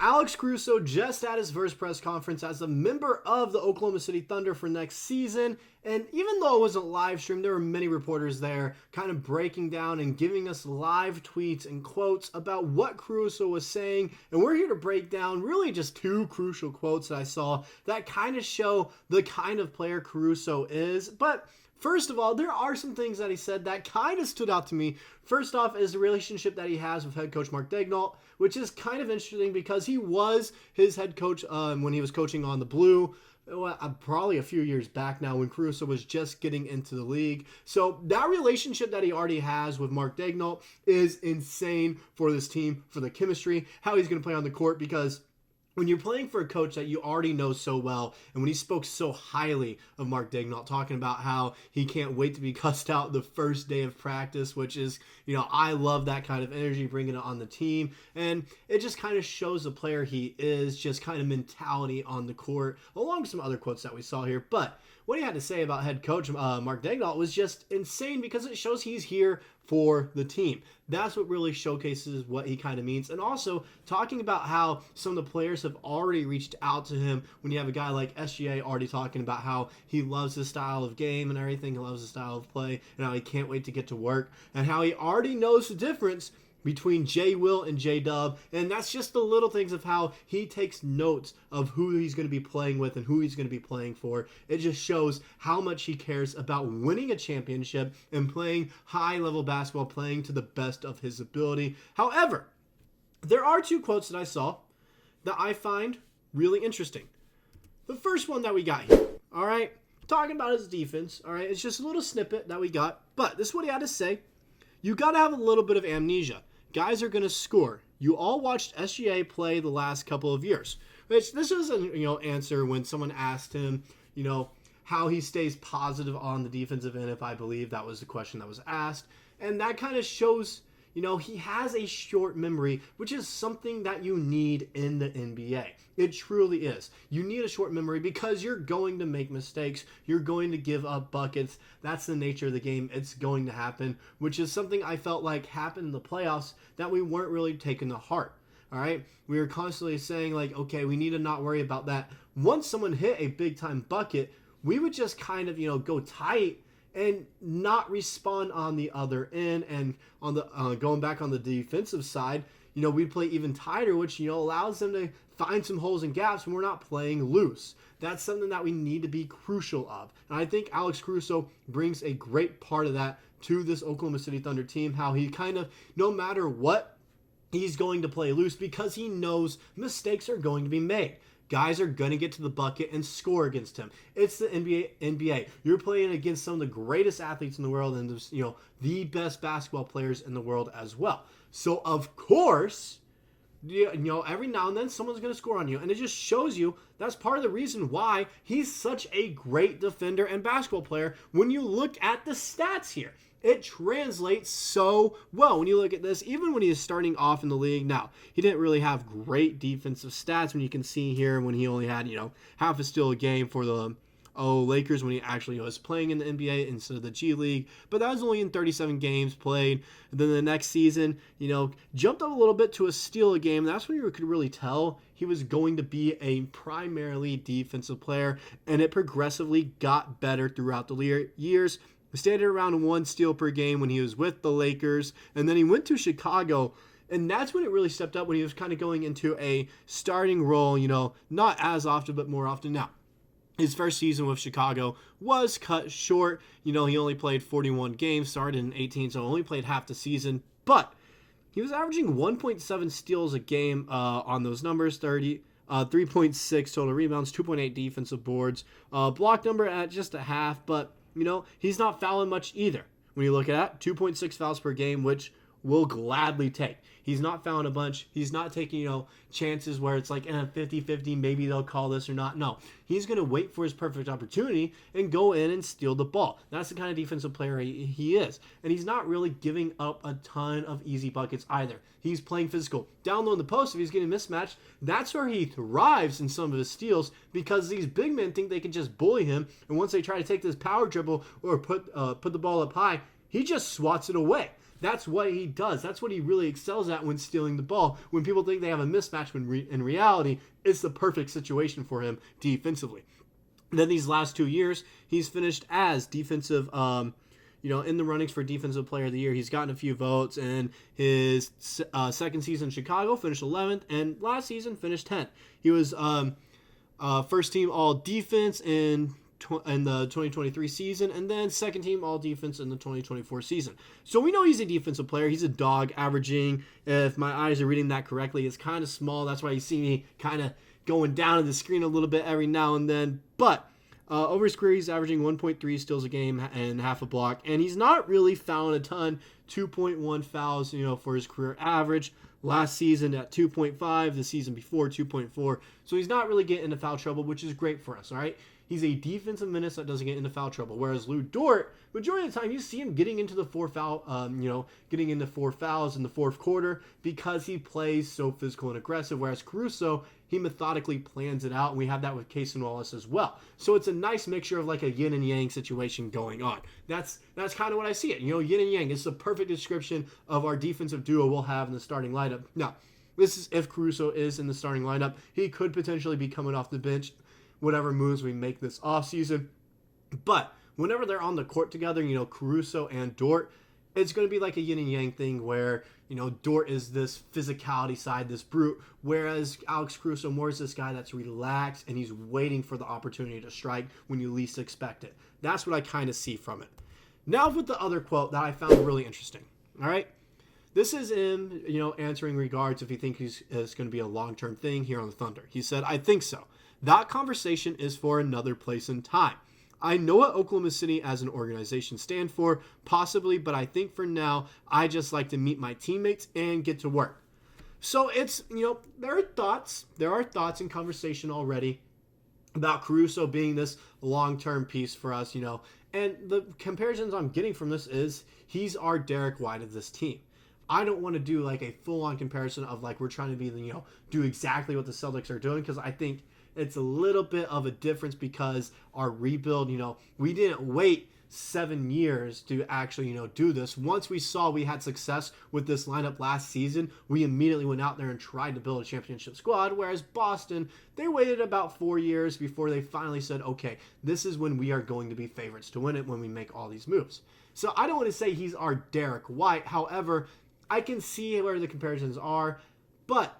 Alex Caruso just had his first press conference as a member of the Oklahoma City Thunder for next season. And even though it wasn't live streamed, there were many reporters there kind of breaking down and giving us live tweets and quotes about what Caruso was saying. And we're here to break down really just two crucial quotes that I saw that kind of show the kind of player Caruso is. But first of all, there are some things that he said that kind of stood out to me. First off is the relationship that he has with head coach Mark Daigneault, which is kind of interesting because he was his head coach when he was coaching on the Blue, probably a few years back now when Caruso was just getting into the league. So that relationship that he already has with Mark Daigneault is insane for this team, for the chemistry, how he's going to play on the court, because when you're playing for a coach that you already know so well, and when he spoke so highly of Mark Daigneault, talking about how he can't wait to be cussed out the first day of practice, which is, I love that kind of energy, bringing it on the team. And it just kind of shows the player he is, just kind of mentality on the court, along with some other quotes that we saw here. But what he had to say about head coach Mark Daigneault was just insane, because it shows he's here for the team. That's what really showcases what he kind of means. And also talking about how some of the players have already reached out to him, when you have a guy like SGA already talking about how he loves his style of game and everything, he loves his style of play, and how he can't wait to get to work, and how he already knows the difference between J. Will and J. Dub, and that's just the little things of how he takes notes of who he's going to be playing with and who he's going to be playing for. It just shows how much he cares about winning a championship and playing high-level basketball, playing to the best of his ability. However, there are two quotes that I saw that I find really interesting. The first one that we got here, all right, talking about his defense, all right, it's just a little snippet that we got, but this is what he had to say. You got to have a little bit of amnesia. Guys are going to score. You all watched SGA play the last couple of years. Which this is an answer when someone asked him, how he stays positive on the defensive end, if I believe that was the question that was asked. And that kind of shows, he has a short memory, which is something that you need in the NBA. It truly is. You need a short memory because you're going to make mistakes. You're going to give up buckets. That's the nature of the game. It's going to happen, which is something I felt like happened in the playoffs that we weren't really taking to heart. All right. We were constantly saying okay, we need to not worry about that. Once someone hit a big time bucket, we would just kind of, go tight and not respond on the other end. And on the going back on the defensive side, we play even tighter, which, allows them to find some holes and gaps when we're not playing loose. That's something that we need to be crucial of. And I think Alex Caruso brings a great part of that to this Oklahoma City Thunder team, how he kind of, no matter what, he's going to play loose because he knows mistakes are going to be made. Guys are going to get to the bucket and score against him. It's the NBA. You're playing against some of the greatest athletes in the world and the best basketball players in the world as well. So, of course, every now and then someone's going to score on you. And it just shows you that's part of the reason why he's such a great defender and basketball player. When you look at the stats here, it translates so well when you look at this, even when he is starting off in the league. Now, he didn't really have great defensive stats when you can see here when he only had, half a steal a game for the Lakers when he actually was playing in the NBA instead of the G League. But that was only in 37 games played. And then the next season, jumped up a little bit to a steal a game. That's when you could really tell he was going to be a primarily defensive player. And it progressively got better throughout the years. Stayed at around 1 steal per game when he was with the Lakers. And then he went to Chicago. And that's when it really stepped up, when he was kind of going into a starting role, not as often, but more often now. His first season with Chicago was cut short. He only played 41 games, started in 18, so only played half the season. But he was averaging 1.7 steals a game on those numbers, 3.6 total rebounds, 2.8 defensive boards. Block number at just a half, but, he's not fouling much either. When you look at that, 2.6 fouls per game, which we'll gladly take. He's not fouling a bunch. He's not taking, chances where it's like 50-50, maybe they'll call this or not. No, he's going to wait for his perfect opportunity and go in and steal the ball. That's the kind of defensive player he is. And he's not really giving up a ton of easy buckets either. He's playing physical. Down low in the post, if he's getting mismatched, that's where he thrives in some of his steals, because these big men think they can just bully him. And once they try to take this power dribble or put the ball up high, he just swats it away. That's what he does. That's what he really excels at when stealing the ball. When people think they have a mismatch, when in reality, it's the perfect situation for him defensively. And then these last 2 years, he's finished as defensive, in the runnings for Defensive Player of the Year. He's gotten a few votes, and his second season in Chicago finished 11th, and last season finished 10th. He was first team All Defense in the 2023 season, and then second team All Defense in the 2024 season. So we know he's a defensive player. He's a dog, averaging, if my eyes are reading that correctly, it's kind of small. That's why you see me kind of going down to the screen a little bit every now and then. But over his career, he's averaging 1.3 steals a game and half a block, and he's not really fouling a ton. 2.1 fouls, for his career average. Last season at 2.5, the season before 2.4. So he's not really getting into foul trouble, which is great for us, all right? He's a defensive menace that doesn't get into foul trouble. Whereas Lou Dort, majority of the time, you see him getting into the getting into 4 fouls in the fourth quarter because he plays so physical and aggressive. Whereas Caruso, he methodically plans it out, and we have that with Cason Wallace as well. So it's a nice mixture of like a yin and yang situation going on. That's kind of what I see it. Yin and yang is the perfect description of our defensive duo we'll have in the starting lineup. Now, this is if Caruso is in the starting lineup. He could potentially be coming off the bench, whatever moves we make this offseason. But whenever they're on the court together, Caruso and Dort, it's going to be like a yin and yang thing where, Dort is this physicality side, this brute, whereas Alex Caruso more is this guy that's relaxed and he's waiting for the opportunity to strike when you least expect it. That's what I kind of see from it. Now with the other quote that I found really interesting. All right. This is him, answering regards if he thinks it's going to be a long-term thing here on the Thunder. He said, "I think so. That conversation is for another place and time. I know what Oklahoma City as an organization stand for, possibly, but I think for now, I just like to meet my teammates and get to work." So it's, there are thoughts in conversation already about Caruso being this long-term piece for us, and the comparisons I'm getting from this is he's our Derek White of this team. I don't want to do like a full-on comparison of like we're trying to be, do exactly what the Celtics are doing, because I think it's a little bit of a difference because our rebuild, we didn't wait 7 years to actually, do this. Once we saw we had success with this lineup last season, we immediately went out there and tried to build a championship squad, whereas Boston, they waited about 4 years before they finally said, okay, this is when we are going to be favorites to win it when we make all these moves. So I don't want to say he's our Derek White. However, I can see where the comparisons are, but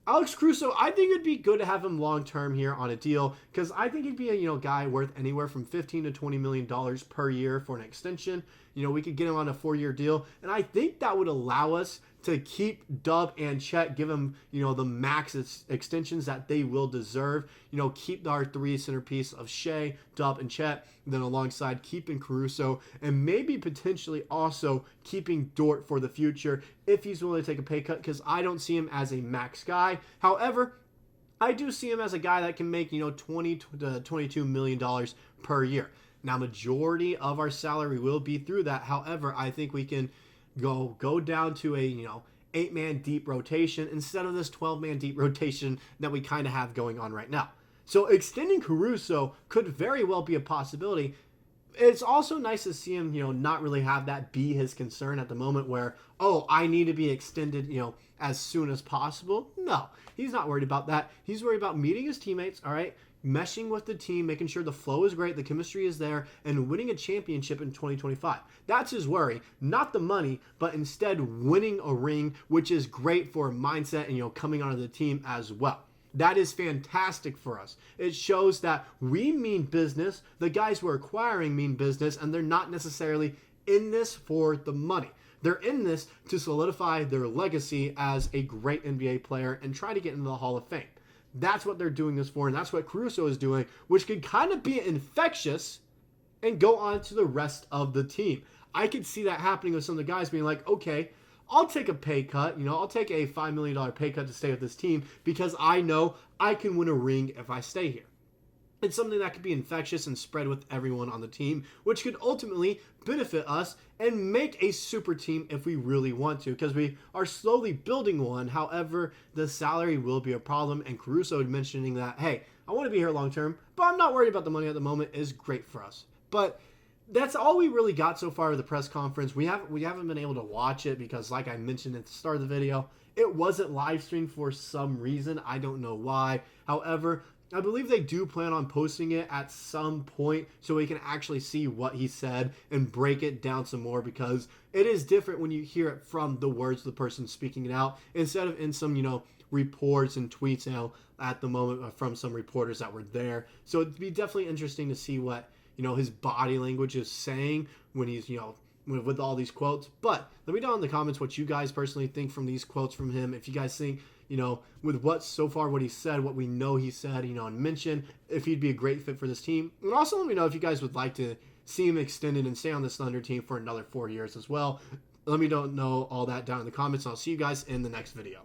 Alex Caruso, I think it'd be good to have him long-term here on a deal because I think he'd be a guy worth anywhere from $15 to $20 million per year for an extension. We could get him on a 4-year deal, and I think that would allow us to keep Dub and Chet, give them, the max extensions that they will deserve. Keep our 3 centerpiece of Shai, Dub, and Chet, then alongside keeping Caruso, and maybe potentially also keeping Dort for the future if he's willing to take a pay cut, because I don't see him as a max guy. However, I do see him as a guy that can make, $20 to $22 million per year. Now, majority of our salary will be through that. However, I think we can go down to a 8-man deep rotation instead of this 12-man deep rotation that we kind of have going on right now. So extending Caruso could very well be a possibility. It's also nice to see him, not really have that be his concern at the moment where, oh, I need to be extended, as soon as possible. No, he's not worried about that. He's worried about meeting his teammates, all right, meshing with the team, making sure the flow is great, the chemistry is there, and winning a championship in 2025. That's his worry, not the money, but instead winning a ring, which is great for mindset and, coming onto the team as well. That is fantastic for us. It shows that we mean business, the guys we're acquiring mean business, and they're not necessarily in this for the money. They're in this to solidify their legacy as a great NBA player and try to get into the Hall of Fame. That's what they're doing this for, and that's what Caruso is doing, which could kind of be infectious and go on to the rest of the team. I could see that happening with some of the guys being like, okay, I'll take a pay cut. I'll take a $5 million pay cut to stay with this team because I know I can win a ring if I stay here. It's something that could be infectious and spread with everyone on the team, which could ultimately benefit us and make a super team if we really want to, because we are slowly building one. However, the salary will be a problem, and Caruso mentioning that, hey, I want to be here long term, but I'm not worried about the money at the moment is great for us. But that's all we really got so far of the press conference. We haven't been able to watch it because, like I mentioned at the start of the video, it wasn't live streamed for some reason. I don't know why. However, I believe they do plan on posting it at some point so we can actually see what he said and break it down some more, because it is different when you hear it from the words of the person speaking it out instead of in some, reports and tweets, at the moment from some reporters that were there. So it'd be definitely interesting to see what, his body language is saying when he's, with all these quotes. But let me know in the comments what you guys personally think from these quotes from him. If you guys think, with what he said, what we know he said, and mention if he'd be a great fit for this team. And also let me know if you guys would like to see him extended and stay on this Thunder team for another 4 years as well. Let me know all that down in the comments, and I'll see you guys in the next video.